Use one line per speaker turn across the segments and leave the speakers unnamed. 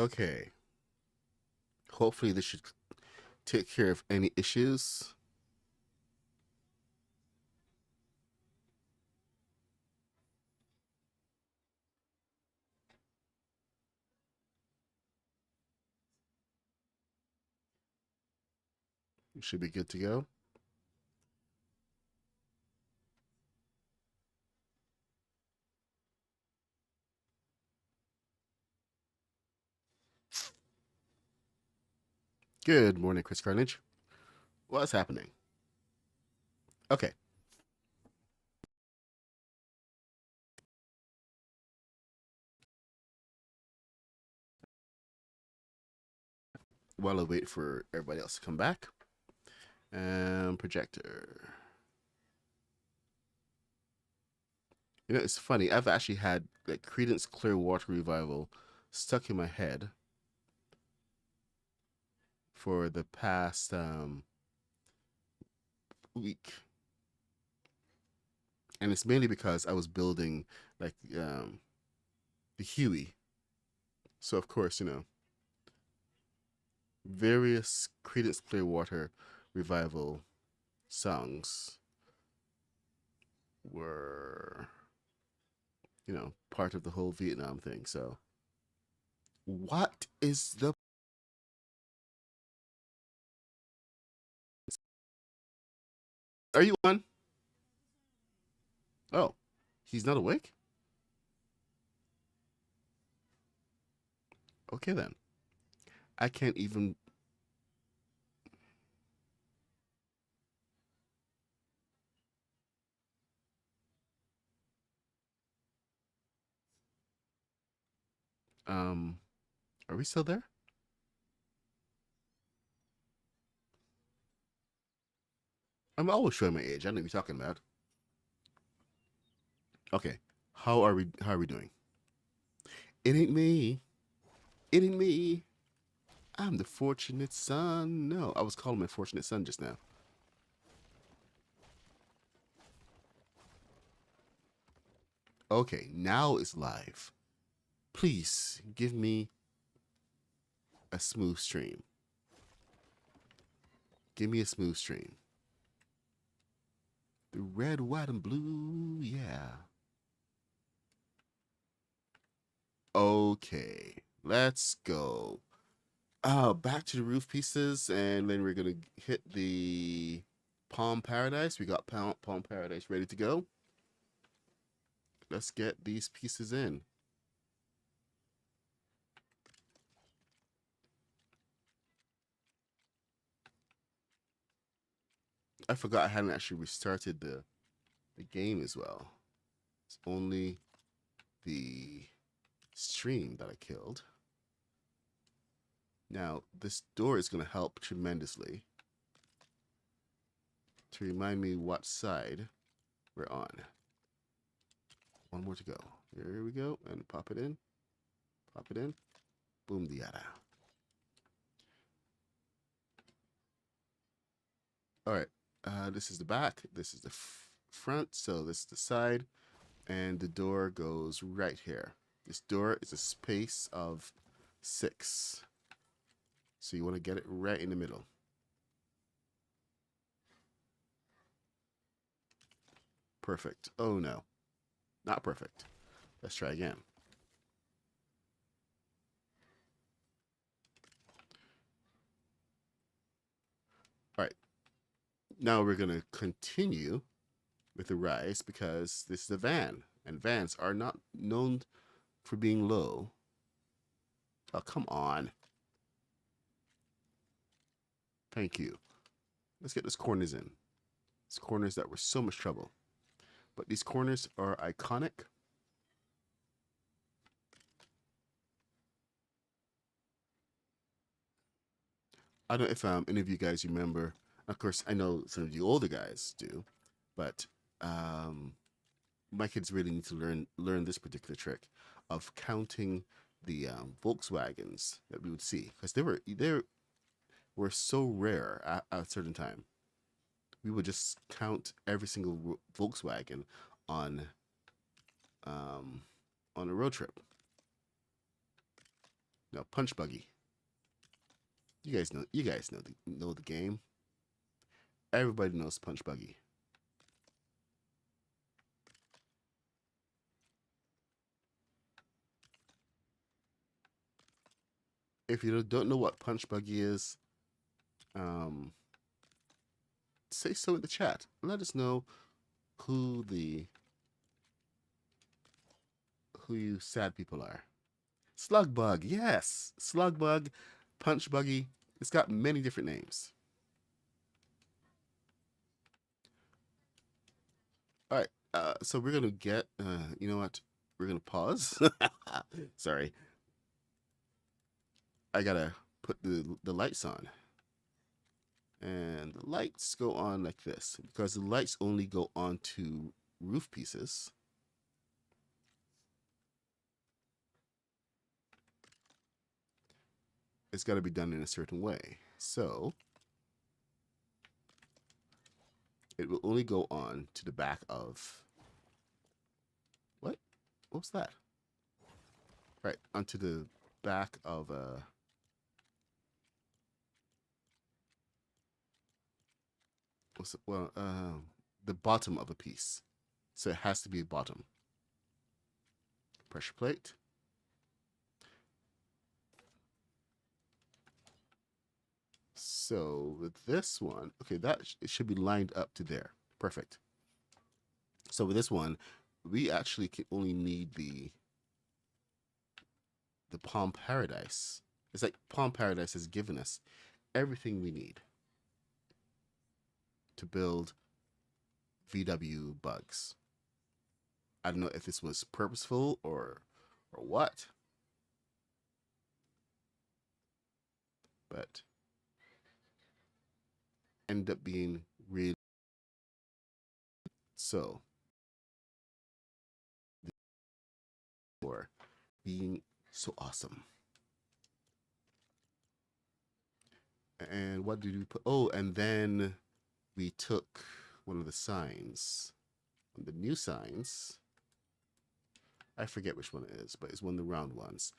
Okay. Hopefully this should take care of any issues. You should be good to go. Good morning, Chris Carnage. What's happening? Okay. While I wait for everybody else to come back. And projector. You know, it's funny. I've actually had like Credence Clearwater Revival stuck in my head for the past week, and it's mainly because I was building like the Huey. So of course, various Credence Clearwater Revival songs were, part of the whole Vietnam thing. So, what is the? Are you on? Oh, he's not awake. Okay then. I can't even. Um, are we still there? I'm always showing my age. I don't know what you're talking about. Okay. How are we? How are we doing? It ain't me. It ain't me. I'm the fortunate son. No, I was calling my fortunate son just now. Okay, now it's live. Please give me a smooth stream. Give me a smooth stream. The red, white, and blue. Yeah. Okay, let's go. Back to the roof pieces, and then we're gonna hit the Palm Paradise. We got Palm Paradise ready to go. Let's get these pieces in. I forgot I hadn't actually restarted the game as well. It's only the stream that I killed. Now, this door is going to help tremendously to remind me what side we're on. One more to go. Here we go. And pop it in. Pop it in. Boom, diada. All right. This is the back. This is the front. So this is the side. And the door goes right here. This door is a space of 6. So you want to get it right in the middle. Perfect. Oh no. Not perfect. Let's try again. All right. Now we're going to continue with the rise because this is a van, and vans are not known for being low. Oh, come on. Thank you. Let's get those corners in. These corners that were so much trouble. But these corners are iconic. I don't know if any of you guys remember. Of course, I know some of you older guys do, but um, my kids really need to learn this particular trick of counting the Volkswagens that we would see because they were so rare at a certain time. We would just count every single Volkswagen um, on a road trip. No, punch buggy. You guys know. You guys know the game. Everybody knows punch buggy. If you don't know what punch buggy is, um, say so in the chat. Let us know who you sad people are. Slug bug, yes, slug bug, punch buggy. It's got many different names. All right, so we're gonna get. You know what? We're gonna pause. Sorry, I gotta put the lights on, and the lights go on like this because the lights only go on to roof pieces. It's got to be done in a certain way. So it will only go on to the back of what? What was that? Right, onto the back of the bottom of a piece. So it has to be a bottom. Pressure plate. So with this one, okay, it should be lined up to there. Perfect. So with this one, we actually can only need the Palm Paradise. It's like Palm Paradise has given us everything we need to build VW bugs. I don't know if this was purposeful or what, but ended up being really so for being so awesome. And what did we put? Oh, and then we took one of the signs, the new signs. I forget which one it is, but it's one of the round ones.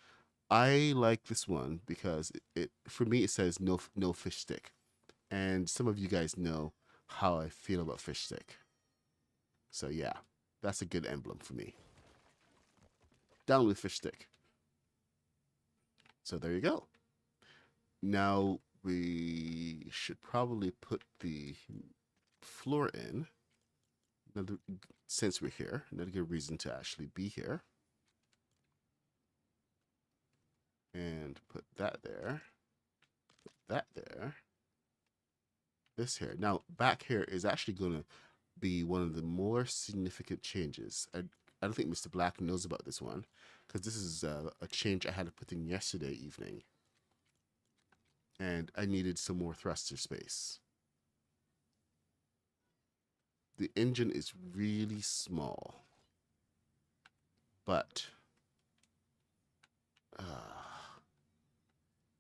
I like this one because it for me it says no fish stick, and some of you guys know how I feel about fish stick. So yeah, that's a good emblem for me. Down with fish stick. So there you go. Now we should probably put the floor in. Another, since we're here, another good reason to actually be here. And put that there. Put that there. This here. Now, back here is actually going to be one of the more significant changes. I don't think Mr. Black knows about this one because this is a change I had to put in yesterday evening. And I needed some more thruster space. The engine is really small, but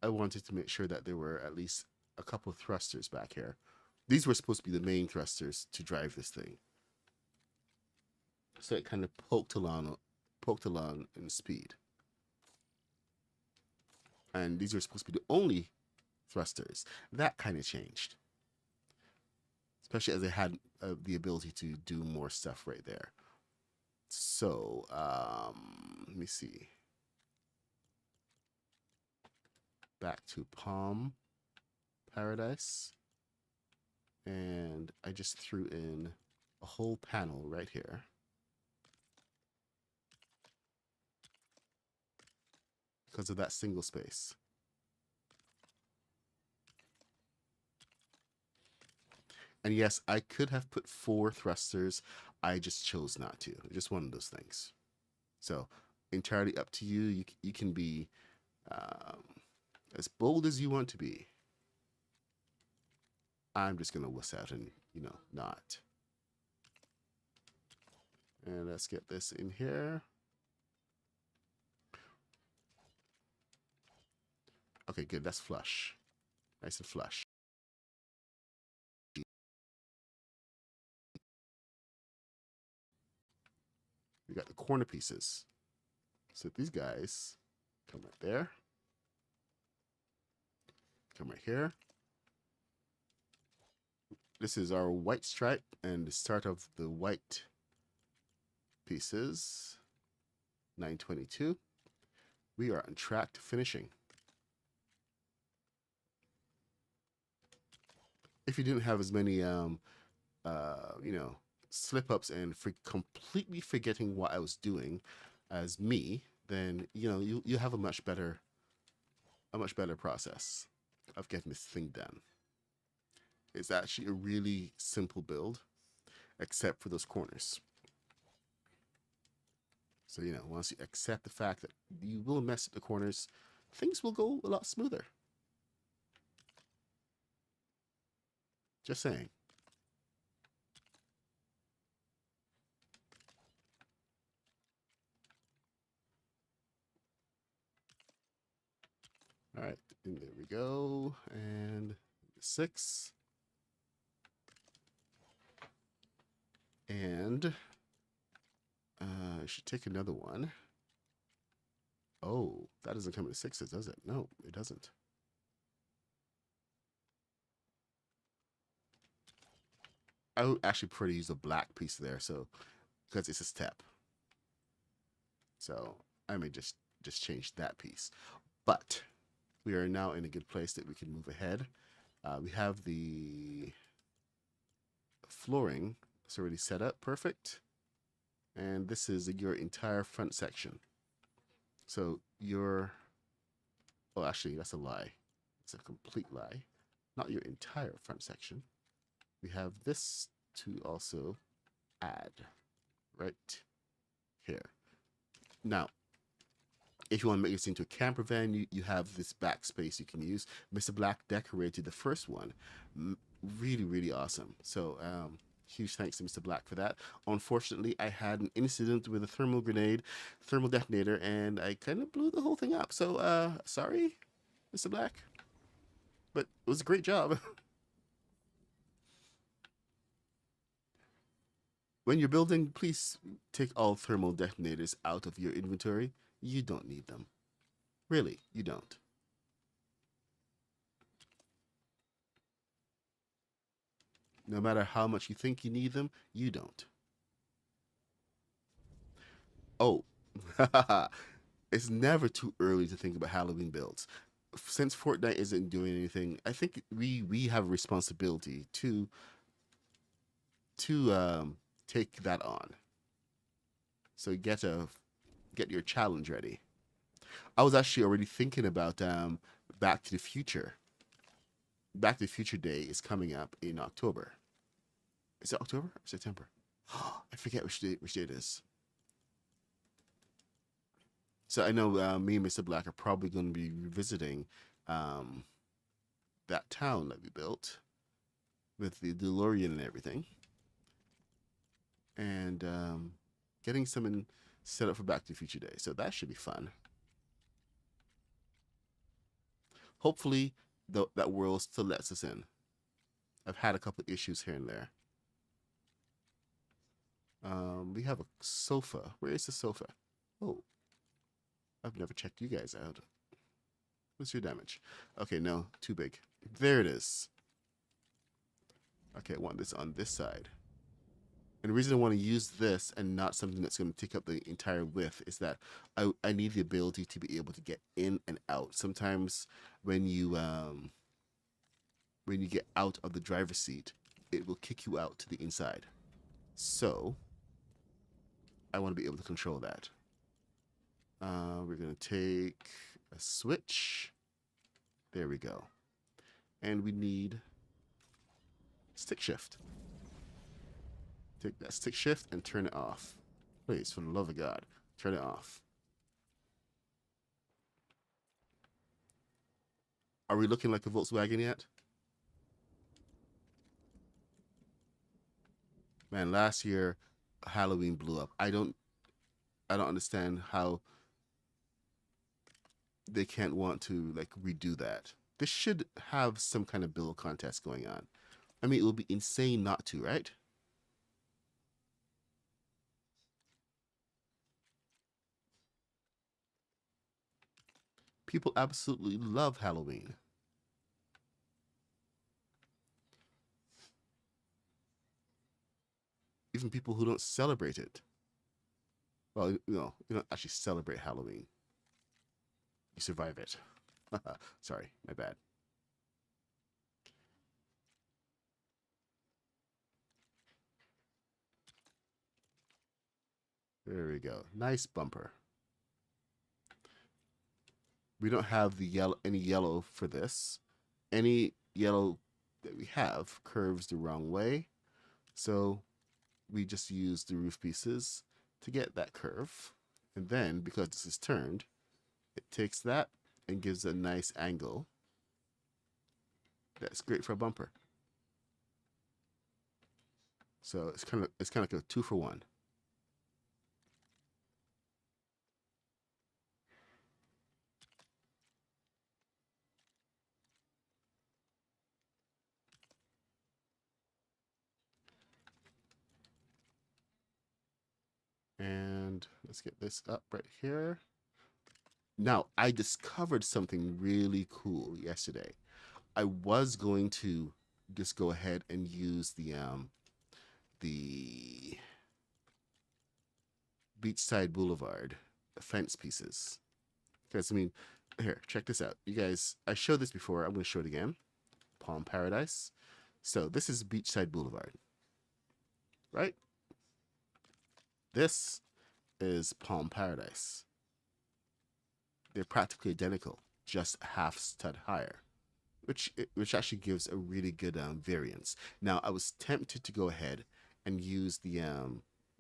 I wanted to make sure that there were at least a couple thrusters back here. These were supposed to be the main thrusters to drive this thing. So it kind of poked along in speed. And these were supposed to be the only thrusters. That kind of changed. Especially as it had the ability to do more stuff right there. So, let me see. Back to Palm Paradise. And I just threw in a whole panel right here. Because of that single space. And yes, I could have put 4 thrusters. I just chose not to. Just one of those things. So entirely up to you. You can be as bold as you want to be. I'm just going to wuss out and, not. And let's get this in here. Okay, good. That's flush. Nice and flush. We got the corner pieces. So these guys come right there. come right here. This is our white stripe and the start of the white pieces. 922. We are on track to finishing. If you didn't have as many, you know, slip ups and completely forgetting what I was doing as me, then you know you have a much better process of getting this thing done. It's actually a really simple build, except for those corners. So you know, once you accept the fact that you will mess up the corners, things will go a lot smoother. Just saying. All right, and there we go. And 6. And I should take another one. Oh, that doesn't come in 6s, does it? No, it doesn't. I would actually prefer to use a black piece there, so because it's a step. So I may just change that piece. But we are now in a good place that we can move ahead. We have the flooring. It's already set up perfect. And this is your entire front section. So your, oh, actually, that's a lie. It's a complete lie. Not your entire front section. We have this to also add right here. Now, if you want to make this into a camper van, you have this backspace you can use. Mr. Black decorated the first one. Really, really awesome. So, huge thanks to Mr. Black for that. Unfortunately, I had an incident with a thermal detonator, and I kind of blew the whole thing up. So, sorry, Mr. Black. But it was a great job. When you're building, please take all thermal detonators out of your inventory. You don't need them. Really, you don't. No matter how much you think you need them, you don't. Oh, it's never too early to think about Halloween builds. Since Fortnite isn't doing anything, I think we have a responsibility to take that on. So get your challenge ready. I was actually already thinking about Back to the Future. Back to the Future Day is coming up in October. Is it October or September? I forget which day it is. So I know me and Mr. Black are probably going to be revisiting um, that town that we built with the DeLorean and everything, and getting something set up for Back to the Future Day. So that should be fun. Hopefully, that world still lets us in. I've had a couple issues here and there. We have a sofa. Where is the sofa? Oh, I've never checked you guys out. What's your damage? Okay, no, too big. There it is. Okay, I want this on this side. And the reason I want to use this and not something that's going to take up the entire width is that I need the ability to be able to get in and out. Sometimes when you get out of the driver's seat, it will kick you out to the inside. So I want to be able to control that. We're going to take a switch. There we go. And we need stick shift. Take that stick shift and turn it off. Please, for the love of God, turn it off. Are we looking like a Volkswagen yet? Man, last year Halloween blew up. I don't understand how they can't want to like redo that. This should have some kind of build contest going on. I mean, it would be insane not to, right? People absolutely love Halloween. even people who don't celebrate it. Well, you don't actually celebrate Halloween. You survive it. Sorry, my bad. There we go. Nice bumper. We don't have any yellow for this. Any yellow that we have curves the wrong way. So we just use the roof pieces to get that curve. And then, because this is turned, it takes that and gives a nice angle. That's great for a bumper. So it's kind of like a 2-for-1. And let's get this up right here. Now, I discovered something really cool yesterday. I was going to just go ahead and use the Beachside Boulevard fence pieces. Because, I mean, here, check this out. You guys, I showed this before. I'm going to show it again. Palm Paradise. So this is Beachside Boulevard, right? This is Palm Paradise. They're practically identical, just half stud higher, which actually gives a really good variance. Now, I was tempted to go ahead and use the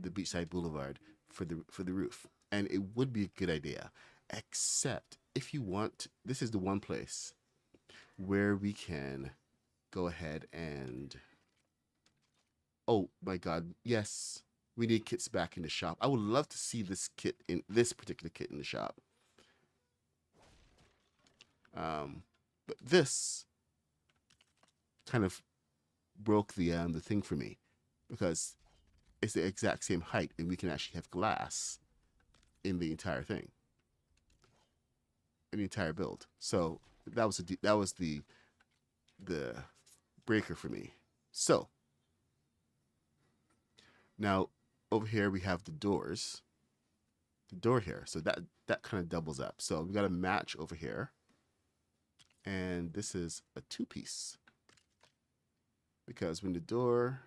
Beachside Boulevard for the roof, and it would be a good idea, except if you want, this is the one place where we can go ahead and, oh my God, yes, we need kits back in the shop. I would love to see this particular kit in the shop. But this kind of broke the thing for me, because it's the exact same height and we can actually have glass in the entire thing, in the entire build. So that was the breaker for me. So now over here we have the door here, so that kind of doubles up. So we got a match over here, and this is a 2-piece, because when the door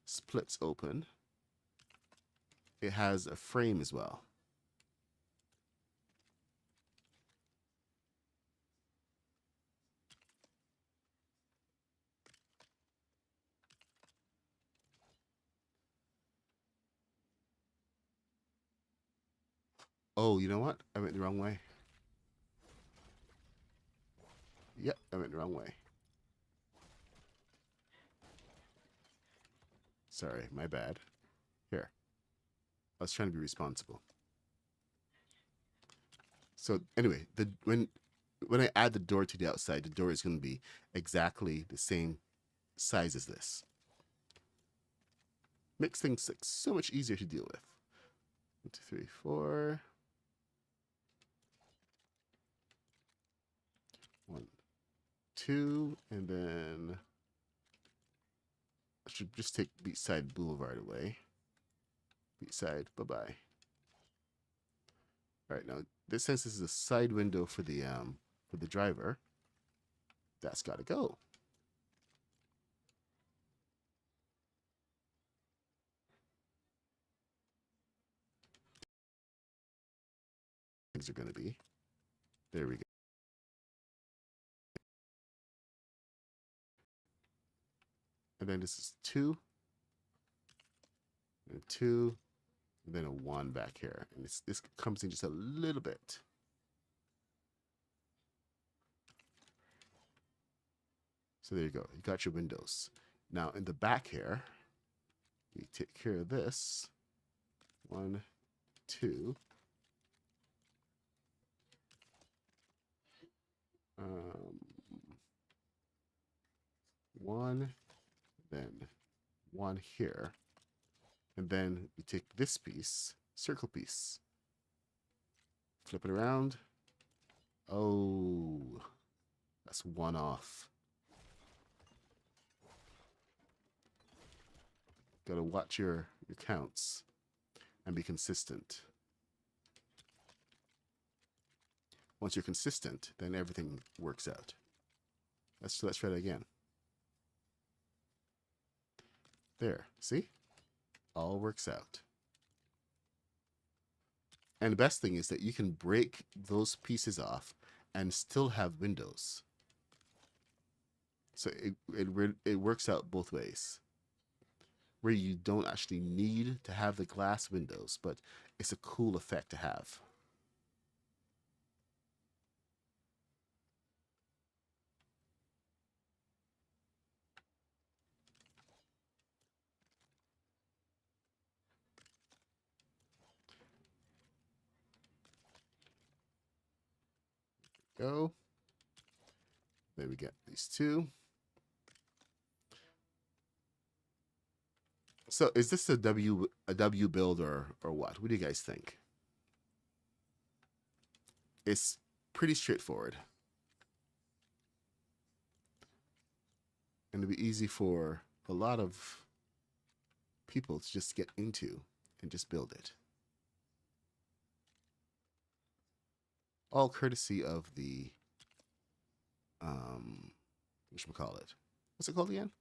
splits open, it has a frame as well. Oh, you know what? I went the wrong way. Yep, I went the wrong way. Sorry, my bad. Here. I was trying to be responsible. So anyway, when I add the door to the outside, the door is going to be exactly the same size as this. Makes things like so much easier to deal with. 1, 2, 3, 4. 1, 2, and then I should just take Beachside Boulevard away. Beachside, bye-bye. All right, now since this is a side window for the driver, that's got to go. Things are going to be. There we go. And then this is 2, and 2, and then a 1 back here, and this comes in just a little bit. So there you go. You got your windows. Now in the back here, we take care of this. 1, 2. 1, then 1 here, and then we take this piece, circle piece, flip it around. Oh, that's 1 off. Gotta watch your counts and be consistent. Once you're consistent, then everything works out. Let's try that again. There, see? All works out. And the best thing is that you can break those pieces off and still have windows. So it works out both ways. Where you don't actually need to have the glass windows, but it's a cool effect to have. Go. There we get these two. So is this a W build or what? What do you guys think? It's pretty straightforward. And it'll be easy for a lot of people to just get into and just build it. All courtesy of the whatchamacallit. What's it called again?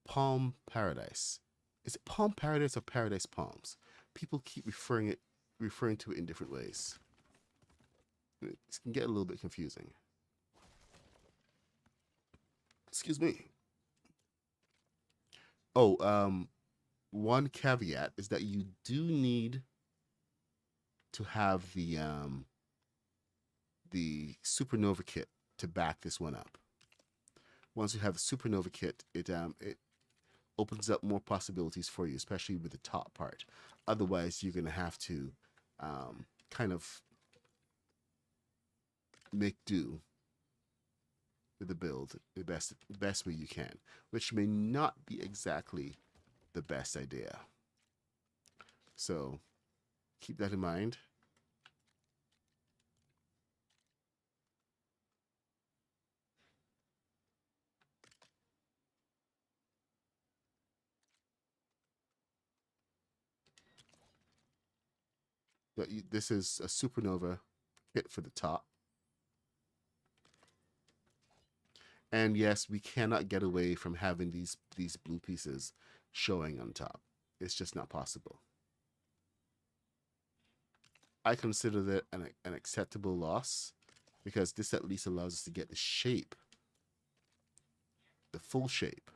Palm Paradise. Is it Palm Paradise or Paradise Palms? People keep referring to it in different ways. It can get a little bit confusing. Excuse me. Oh, one caveat is that you do need to have the Supernova kit to back this one up. Once you have the Supernova kit, it opens up more possibilities for you, especially with the top part. Otherwise, you're going to have to kind of make do with the build the best way you can, which may not be exactly the best idea. So keep that in mind. But this is a Supernova kit for the top. And yes, we cannot get away from having these blue pieces showing on top. It's just not possible. I consider that an acceptable loss because this at least allows us to get the shape, the full shape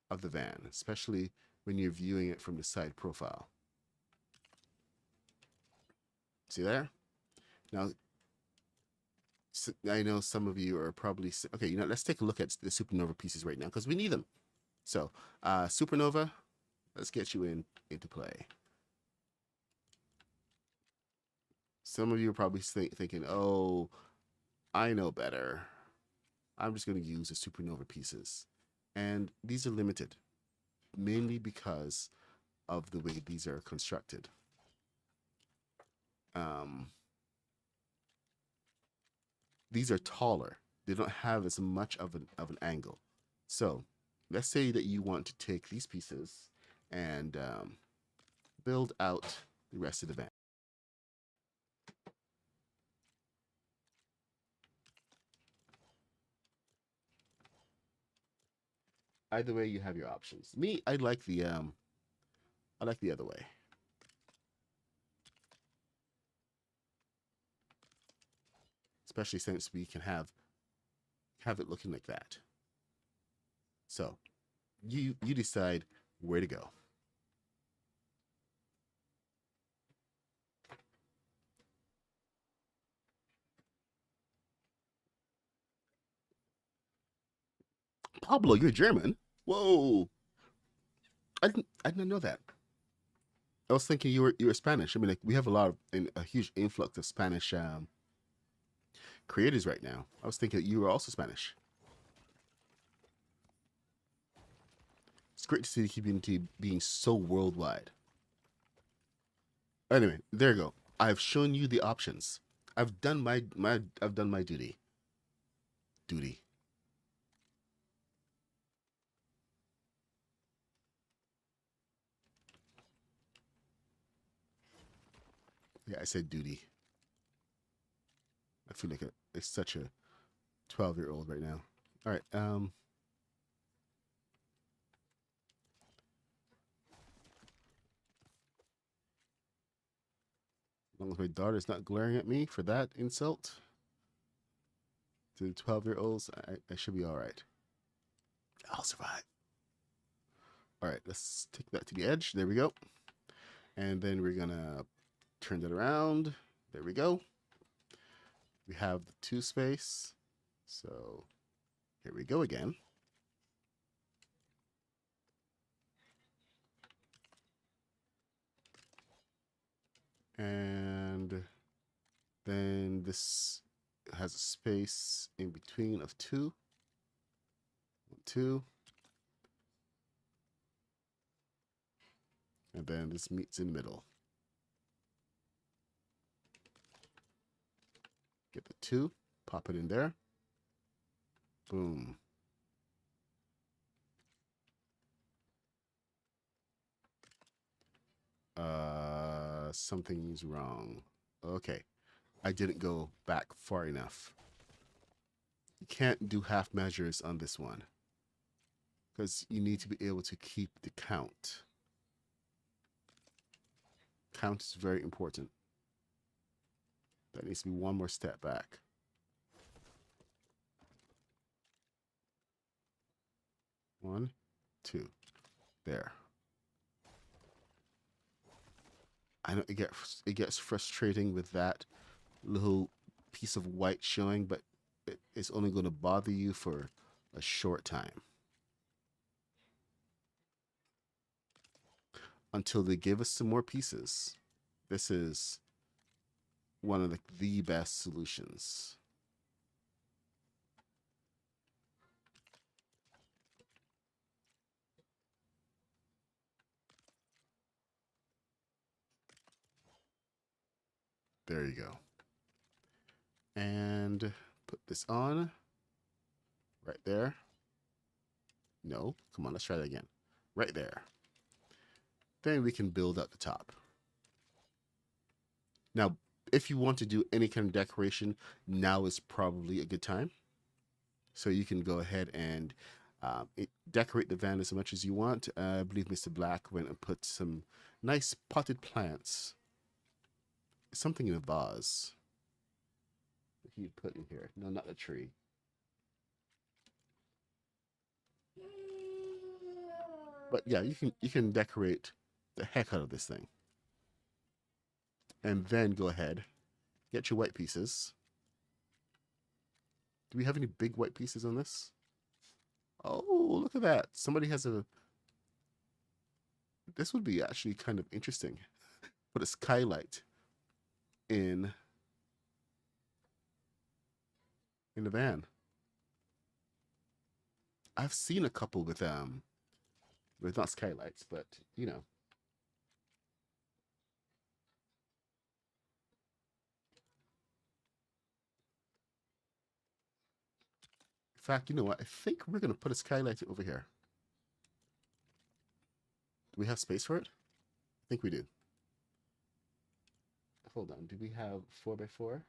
of the van, especially when you're viewing it from the side profile. See there? Now, I know some of you are probably okay. You know, let's take a look at the Supernova pieces right now because we need them. So, Supernova, let's get you into play. Some of you are probably thinking, "Oh, I know better. I'm just going to use the Supernova pieces," and these are limited, mainly because of the way these are constructed. These are taller. They don't have as much of an angle. So let's say that you want to take these pieces and build out the rest of the van. Either way, you have your options. Me, I like the other way. Especially since we can have it looking like that. So you decide where to go. Pablo, you're German. Whoa. I didn't know that. I was thinking you were Spanish. I mean, like we have a huge influx of Spanish creators right now. I was thinking you were also Spanish. It's great to see the community being so worldwide. Anyway, there you go. I've shown you the options. I've done my duty. Duty. Yeah, I said duty. I feel like it's such a 12-year-old right now. All right. As long as my daughter's not glaring at me for that insult to the 12-year-olds, I should be all right. I'll survive. All right, let's take that to the edge. There we go. And then we're gonna turn that around. There we go. We have the 2 space. So here we go again. And then this has a space in between of 2. 2. And then this meets in the middle. Get the 2, pop it in there. Boom. Something's wrong. Okay. I didn't go back far enough. You can't do half measures on this one because you need to be able to keep the count. Count is very important. That needs to be one more step back. One, 2. There. I know it gets frustrating with that little piece of white showing, but it's only going to bother you for a short time until they give us some more pieces. This is one of the best solutions. There you go. And put this on right there. No, come on, let's try that again. Right there. Then we can build up the top. Now, if you want to do any kind of decoration, now is probably a good time. So you can go ahead and decorate the van as much as you want. I believe Mr. Black went and put some nice potted plants. Something in a vase. What he put in here? No, not a tree. But yeah, you can decorate the heck out of this thing. And then go ahead, get your white pieces. Do we have any big white pieces on this? Oh, look at that. Somebody has a... This would be actually kind of interesting. Put a skylight in the van. I've seen a couple with not skylights, but you know. In fact, you know what? I think we're gonna put a skylight over here. Do we have space for it? I think we do. Hold on. Do we have 4x4?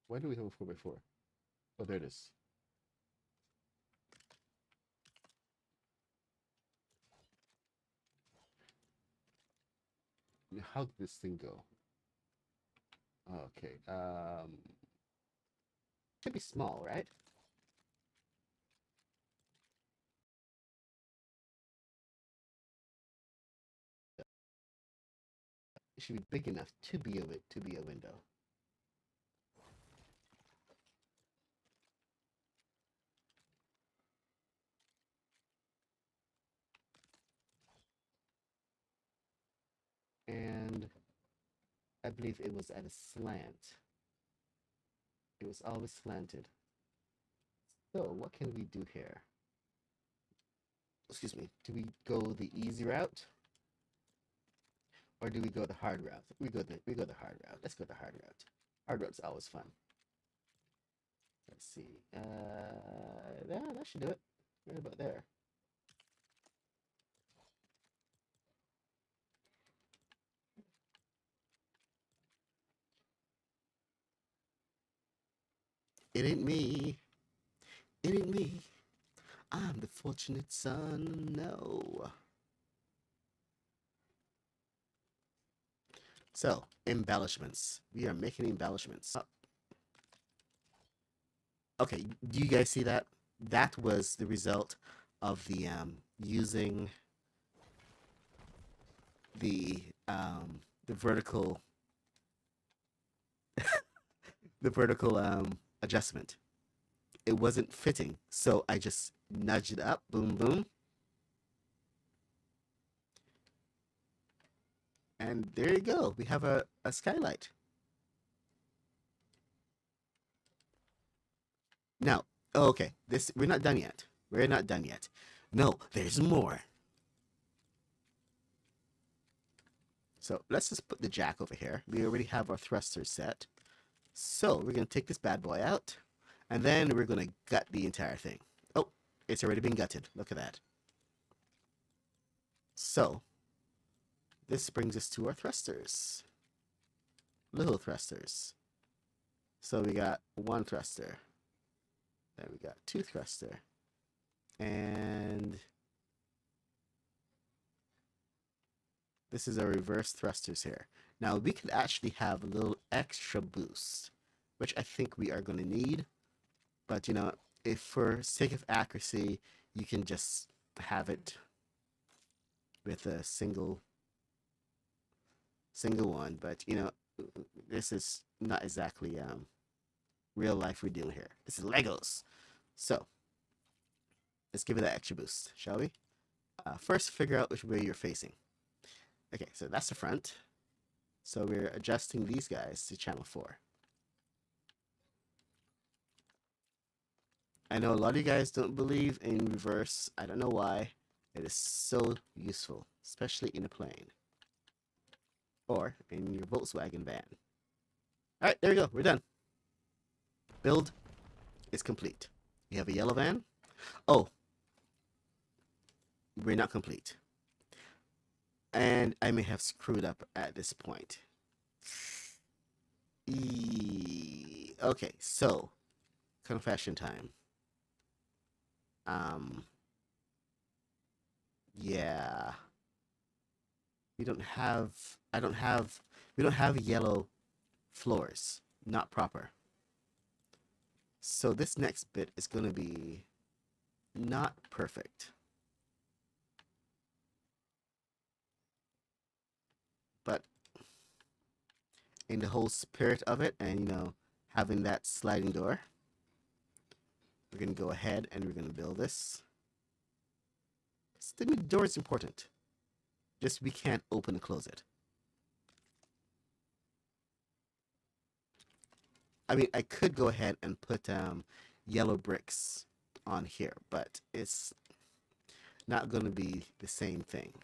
Why do we have a 4x4? Oh, there it is. How did this thing go? Okay. Should be small, right? It should be big enough to be a window. And I believe it was at a slant. It was always slanted. So what can we do here? Excuse me. Do we go the easy route? Or do we go the hard route? We go the hard route. Let's go the hard route. Hard route's always fun. Let's see. Yeah, that should do it. Right about there. It ain't me. It ain't me. I'm the fortunate son. No. So, embellishments. We are making embellishments. Okay, do you guys see that? That was the result of the using the the vertical the vertical adjustment. It wasn't fitting, so I just nudged it up. Boom, boom, and there you go. We have a skylight. Now, oh, okay, this we're not done yet. We're not done yet. No, there's more. So let's just put the jack over here. We already have our thruster set. So we're gonna take this bad boy out, and then we're gonna gut the entire thing. Oh, it's already been gutted. Look at that. So this brings us to our thrusters. Little thrusters. So we got one thruster. Then we got two thruster. And this is our reverse thrusters here. Now we could actually have a little extra boost, which I think we are going to need. But you know, if for sake of accuracy, you can just have it with a single one. But you know, this is not exactly real life we're doing here. This is Legos. So let's give it that extra boost, shall we? First, figure out which way you're facing. Okay, so that's the front. So we're adjusting these guys to channel 4. I know a lot of you guys don't believe in reverse. I don't know why. It is so useful, especially in a plane or in your Volkswagen van. All right, there we go. We're done. Build is complete. You have a yellow van. Oh, we're not complete. And I may have screwed up at this point. Okay, so confession time. Yeah. We don't have we don't have yellow floors. Not proper. So this next bit is going to be not perfect. But in the whole spirit of it, and you know, having that sliding door, we're going to go ahead and we're going to build this. The door is important. Just we can't open and close it. I mean, I could go ahead and put yellow bricks on here, but it's not going to be the same thing.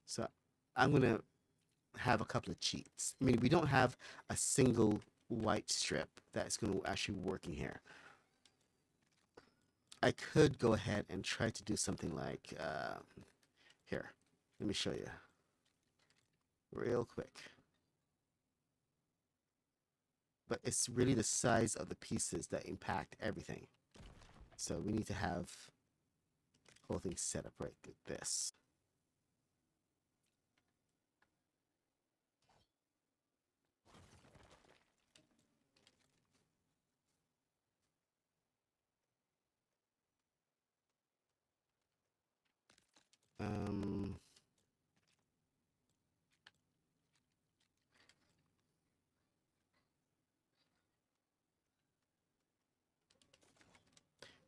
So I'm going to have a couple of cheats. I mean, we don't have a single white strip that's going to actually work in here. I could go ahead and try to do something like, here, let me show you real quick. But it's really the size of the pieces that impact everything. So we need to have the whole thing set up right like this.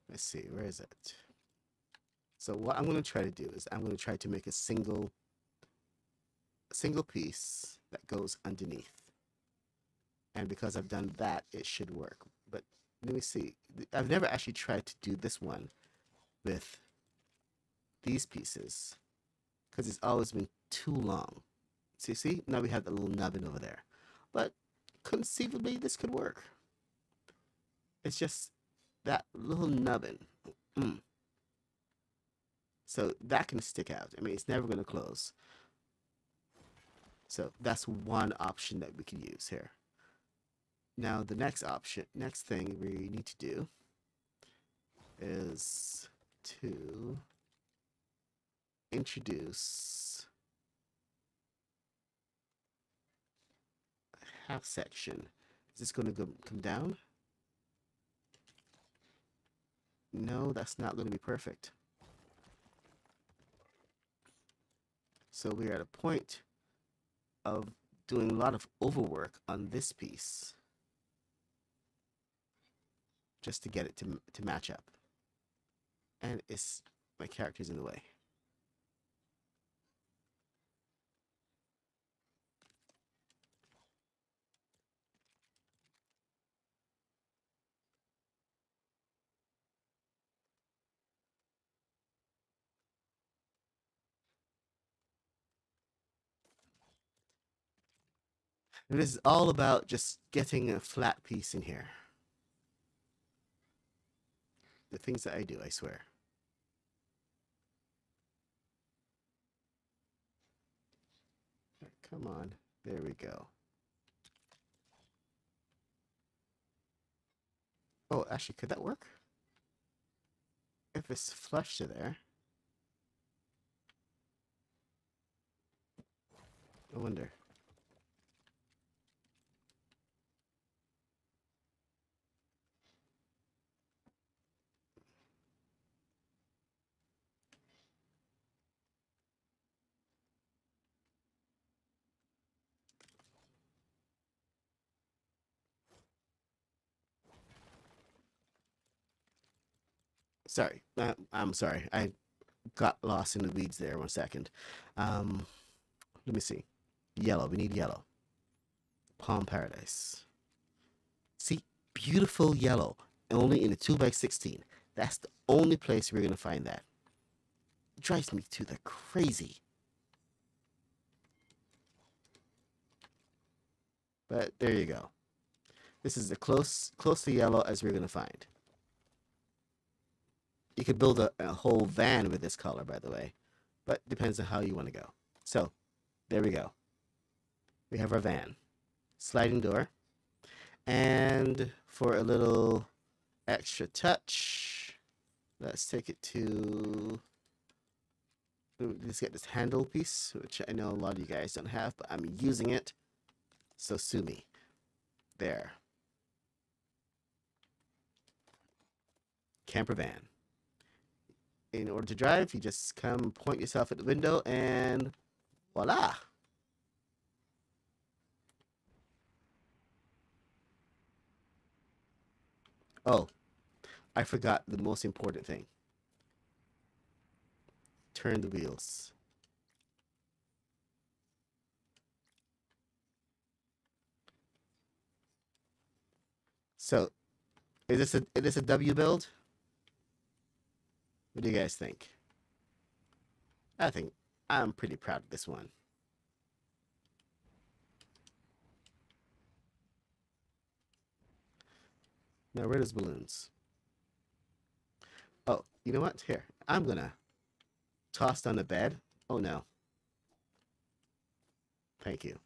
Let's see, where is it? So what I'm going to try to do is I'm going to try to make a single piece that goes underneath. And because I've done that, it should work. But let me see. I've never actually tried to do this one with these pieces because it's always been too long. So you see, now we have the little nubbin over there. But conceivably, this could work. It's just that little nubbin. So that can stick out. I mean, it's never going to close. So that's one option that we can use here. Now the next thing we need to do is to introduce a half section. Is this going to come down? No, that's not going to be perfect. So we're at a point of doing a lot of overwork on this piece just to get it to match up. And it's my character's in the way. And this is all about just getting a flat piece in here. The things that I do, I swear. Come on. There we go. Oh, actually, could that work? If it's flush to there. I wonder. Sorry. I'm sorry. I got lost in the weeds there 1 second. Let me see. Yellow. We need yellow. Palm Paradise. See, beautiful yellow. Only in the 2x16. That's the only place we're going to find that. It drives me to the crazy. But there you go. This is as close to yellow as we're going to find. You could build a whole van with this color, by the way. But depends on how you want to go. So, there we go. We have our van. Sliding door. And for a little extra touch, let's take it to... Let's get this handle piece, which I know a lot of you guys don't have, but I'm using it. So sue me. There. Camper van. In order to drive, you just come point yourself at the window and voila. Oh, I forgot the most important thing. Turn the wheels. So, is this a W build? What do you guys think? I think I'm pretty proud of this one. Now, where are those balloons? Oh, you know what? Here, I'm gonna toss on the bed. Oh no. Thank you.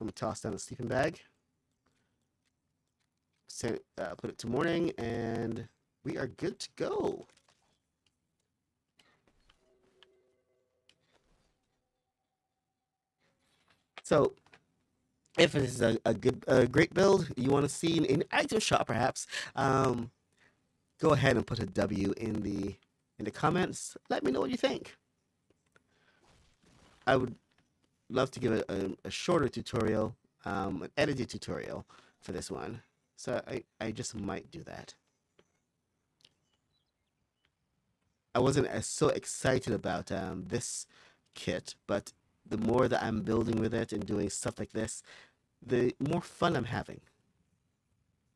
I'm gonna toss down the sleeping bag. Put it to morning, and we are good to go. So, if it is a great build you want to see in item shop, perhaps, go ahead and put a W in the comments. Let me know what you think. I would love to give a shorter tutorial, an edited tutorial for this one. So I just might do that. I wasn't so excited about this kit, but the more that I'm building with it and doing stuff like this, the more fun I'm having.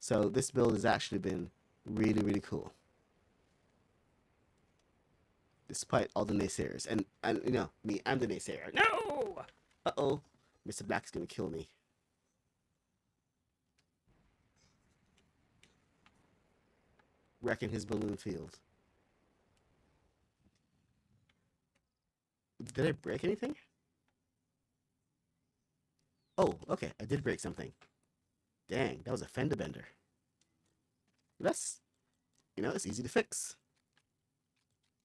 So this build has actually been really, really cool. Despite all the naysayers. And you know, me, I'm the naysayer. No! Uh-oh. Mr. Black's gonna kill me. Wrecking his balloon field. Did I break anything? Oh, okay. I did break something. Dang, that was a fender bender. That's, it's easy to fix.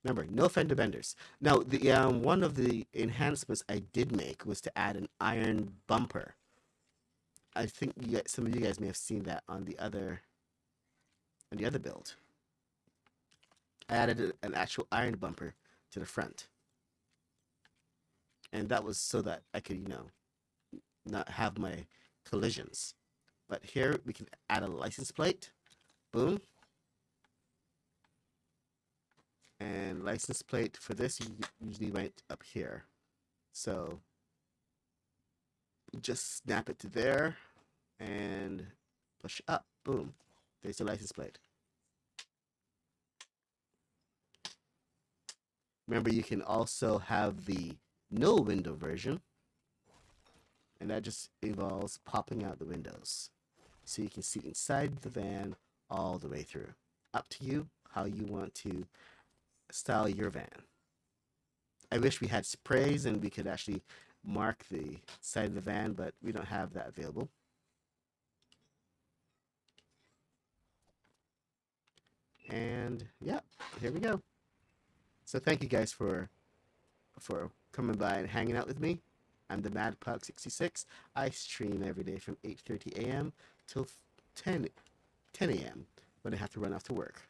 Remember, no fender benders. Now, the one of the enhancements I did make was to add an iron bumper. I think some of you guys may have seen that on the other build. I added an actual iron bumper to the front, and that was so that I could, not have my collisions. But here we can add a license plate. Boom. And license plate for this usually went up here. So just snap it to there and push up. Boom. There's the license plate. Remember, you can also have the no window version, and that just involves popping out the windows so you can see inside the van all the way through. Up to you how you want to style your van. I wish we had sprays and we could actually mark the side of the van, but we don't have that available. And yeah, here we go. So thank you guys for coming by and hanging out with me. I'm the Mad Pug 66. I stream every day from 8:30 a.m. till 10 a.m. when I have to run off to work.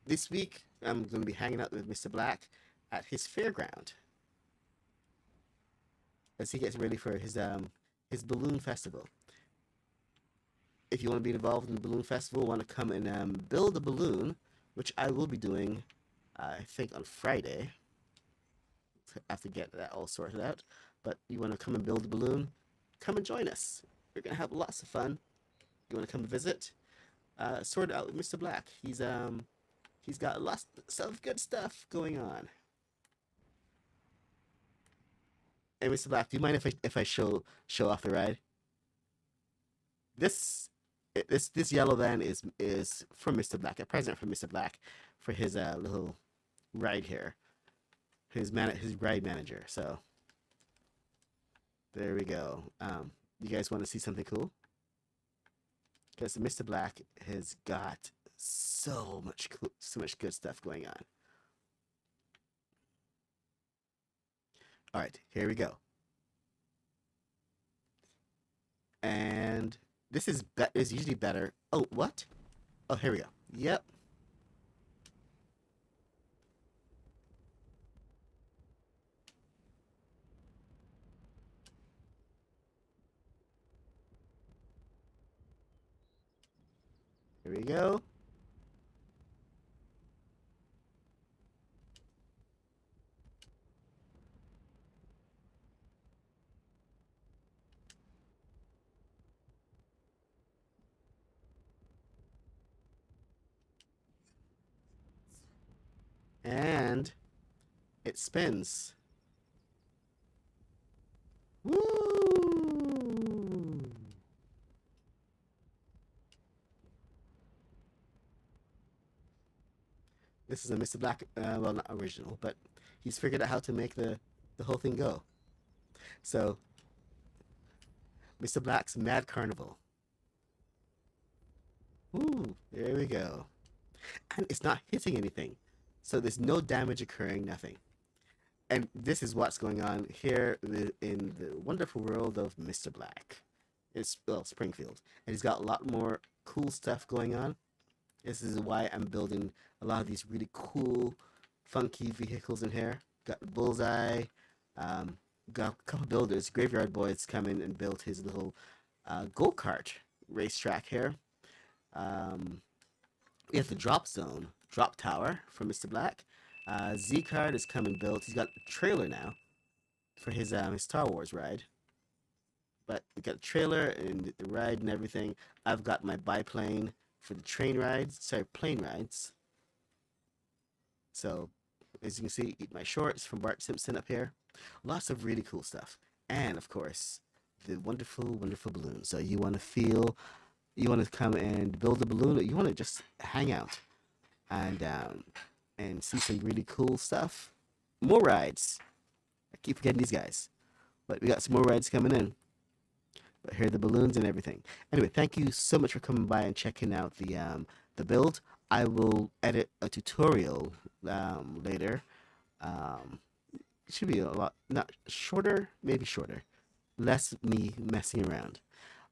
This week I'm going to be hanging out with Mr. Black at his fairground as he gets ready for his balloon festival. If you want to be involved in the balloon festival, want to come and build a balloon, which I will be doing, I think on Friday. I have to get that all sorted out. But you want to come and build a balloon, come and join us. We're gonna have lots of fun. You want to come and visit? Sort it out with Mr. Black. He's got lots of good stuff going on. Hey, Mr. Black, do you mind if I show off the ride? This yellow van is from Mr. Black, a present from Mr. Black for his little ride here. His ride manager. So there we go. You guys want to see something cool? Because Mr. Black has got so much good stuff going on. All right, here we go. And this is usually better. Oh, what? Oh, here we go. Yep. Here we go. And it spins. Woo! This is a Mr. Black, well, not original, but he's figured out how to make the whole thing go. So, Mr. Black's Mad Carnival. Ooh, there we go. And it's not hitting anything. So there's no damage occurring, nothing. And this is what's going on here in the wonderful world of Mr. Black. It's, well, Springfield. And he's got a lot more cool stuff going on. This is why I'm building a lot of these really cool, funky vehicles in here. Got Bullseye, got a couple builders. Graveyard Boys come in and built his little go-kart racetrack here. We have the drop tower from Mr. Black. Z-Card is come and built. He's got a trailer now for his Star Wars ride. But we got a trailer and the ride and everything. I've got my biplane for the plane rides. So, as you can see, eat my shorts from Bart Simpson up here. Lots of really cool stuff. And, of course, the wonderful, wonderful balloon. So you want to come and build a balloon, or you want to just hang out and see some really cool stuff. More rides. I keep forgetting these guys. but we got some more rides coming in. But here are the balloons and everything. Anyway, thank you so much for coming by and checking out the build. I will edit a tutorial later. Um, it should be a lot not shorter, maybe shorter, less me messing around.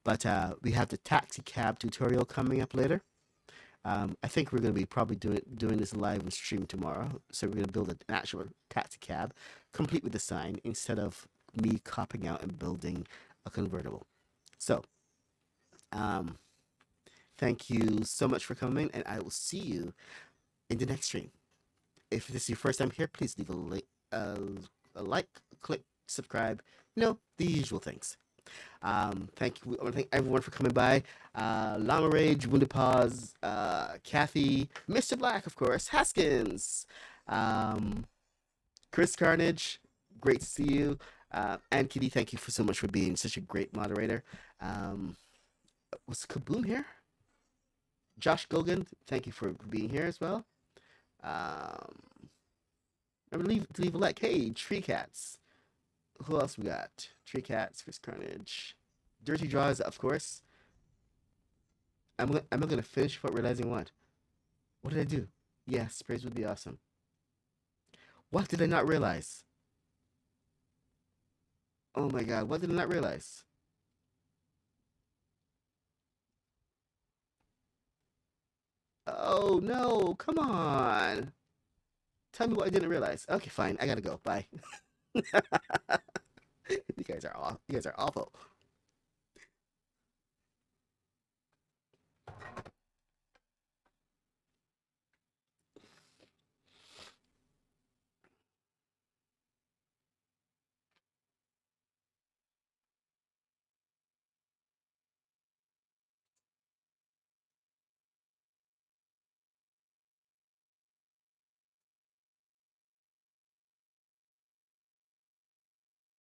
But we have the taxi cab tutorial coming up later. I think we're going to be probably doing this live and stream tomorrow. So we're going to build an actual taxi cab, complete with the sign, instead of me copying out and building a convertible. So, um, thank you so much for coming, and I will see you in the next stream. If this is your first time here, please leave a like, click, subscribe, the usual things. Thank you. I want to thank everyone for coming by. Llama Rage, Wounded Paws, Kathy, Mr. Black, of course, Haskins, um, Chris Carnage. Great to see you. And Kitty, thank you for so much for being such a great moderator. Um, was Kaboom here? Josh Gogan, thank you for being here as well. Remember to leave a like. Hey, Tree Cats. Who else we got? Tree Cats, Chris Carnage, Dirty Draws, of course. I'm gonna finish what realizing what? What did I do? Yes, praise would be awesome. What did I not realize? Oh my god, what did I not realize? Oh no, come on. Tell me what I didn't realize. Okay, fine. I gotta go. Bye. You guys are awful.